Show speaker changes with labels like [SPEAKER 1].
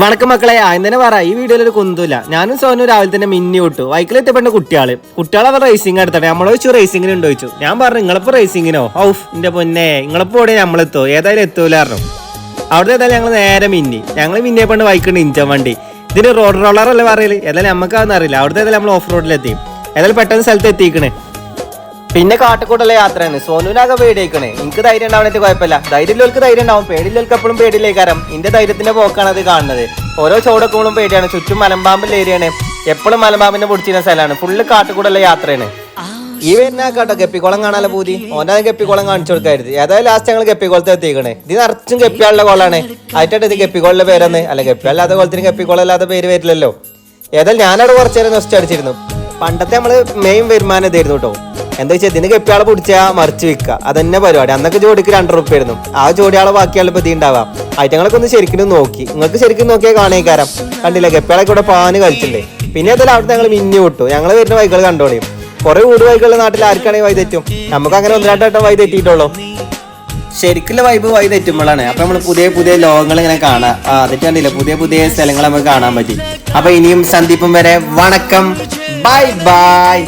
[SPEAKER 1] വണക്കം മക്കളെ ആദ്യം തന്നെ പറ ഈ വീഡിയോയിൽ ഒരു കുന്തുമില്ല. ഞാനും സോനു രാവിലെ തന്നെ മിന്നി വിട്ടു. വൈക്കിലെത്തിയപ്പെട്ട കുട്ടികളെ അവർ റേസിംഗ് എടുത്തട്ടെ. നമ്മളെ വെച്ചു റേസിംഗിന് ഉണ്ടോ ചോദിച്ചു. ഞാൻ പറഞ്ഞു നിങ്ങളിപ്പോ റേസിംഗിനോ? ഔഫ് എന്റെ പൊന്നെ, നിങ്ങളിപ്പോ ഇവിടെ നമ്മളെത്തോ? ഏതായാലും എത്തൂല പറഞ്ഞു. അവിടുത്തെ ഏതായാലും ഞങ്ങൾ നേരെ ഞങ്ങൾ മിന്നിയപ്പണ്ട് ബൈക്കുണ്ട് ഇഞ്ചൻ വണ്ടി. ഇതിന് റോഡ് റോളറല്ലേ പറയല്? ഏതായാലും നമുക്കതൊന്നും അറിയില്ല. അവിടുത്തെ ഏതായാലും നമ്മൾ ഓഫ് റോഡിലെത്തി. ഏതായാലും പെട്ടെന്ന് സ്ഥലത്ത് എത്തിക്കണേ. പിന്നെ കാട്ടിക്കൂട്ടുള്ള യാത്രയാണ്. സോനുവിനാകെ പേടിയേക്കണേ. എനിക്ക് ധൈര്യം ഉണ്ടാവണേറ്റ് കുഴപ്പമില്ല. ധൈര്യമുള്ളവർക്ക് ധൈര്യം ഉണ്ടാവും, പേടിയുള്ളവർക്ക് എപ്പോഴും പേടിയില്ലേക്കാരം. എന്റെ ധൈര്യത്തിന്റെ പോക്കാണ് അത് കാണുന്നത്. ഓരോ ചോടക്കുമ്പോഴും പേടിയാണ്. ചുറ്റും മലമ്പാമ്പിന്റെ ഏരിയയാണ്. എപ്പോഴും മലമ്പാമ്പിനെ പൊടിച്ചിരുന്ന സ്ഥലമാണ്. ഫുള്ള് കാട്ടിക്കൂടുള്ള യാത്രയാണ്. ഈ വരുന്ന കേട്ടോ ഗപ്പിക്കുളം കാണാനുള്ള പൂതി. ഓൻ്റെ ഗപ്പിക്കുളം കാണിച്ചു കൊടുക്കായിരുന്നു. ഏതായാലും ലാസ്റ്റ് ഞങ്ങൾ ഗപ്പിക്കുളത്ത് എത്തിക്കണേ. ഇത് നിറച്ചും ഗപ്പിയാളുടെ കോളാണ്. ആയിട്ടായിട്ട് ഇത് ഗപ്പിക്കുളന്റെ പേരെന്ന്. അല്ല ഗപ്പിയല്ലാത്ത കോളത്തിന് ഗപ്പിക്കുളം അല്ലാത്ത പേര് വരില്ലല്ലോ. ഏതായാലും ഞാനവിടെ കുറച്ചു നേരം നൊസ്റ്റ് അടിച്ചിരുന്നു. പണ്ടത്തെ നമ്മള് മെയിൻ വരുമാനം ഇതായിരുന്നു കേട്ടോ. എന്താ വെച്ചാൽ ഇതിന് ഗപ്പിയാളെ പിടിച്ചാ മറിച്ച് വിൽക്കുക, അതന്നെ പരിപാടി. അന്നൊക്കെ ജോഡിക്ക് 2 റുപ്യ ആയിരുന്നു. ആ ജോഡിയാളെ ബാക്കിയാളെ പതി ഉണ്ടാവാം. ഐറ്റങ്ങളൊക്കെ ഒന്ന് ശരിക്കും നോക്കി. നിങ്ങൾക്ക് ശരിക്കും നോക്കിയാൽ കാണേക്കാരം. കണ്ടില്ല ഗപ്പിയാളൊക്കെ ഇവിടെ പാന് കളിച്ചില്ലേ. പിന്നെ ഏതായാലും അവിടെ ഞങ്ങൾ മിന്നി വിട്ടു. ഞങ്ങൾ വരുന്ന വൈകൾ കണ്ടോളിയും. കുറെ ഊട് വൈകളുടെ നാട്ടിൽ ആർക്കാണെങ്കിൽ വൈ തെറ്റും. നമുക്ക് അങ്ങനെ 1-2 വട്ടം വൈ തെറ്റിയിട്ടുള്ളൂ. ശരിക്കുള്ള വൈബ് വൈ തെറ്റുമ്പോഴാണ്. അപ്പൊ നമ്മൾ പുതിയ ലോകങ്ങൾ ഇങ്ങനെ കാണാം. അതിട്ട് കണ്ടില്ല, പുതിയ സ്ഥലങ്ങൾ നമുക്ക് കാണാൻ പറ്റി. അപ്പൊ ഇനിയും സന്ദീപം വരെ വണക്കം, ബൈ ബൈ.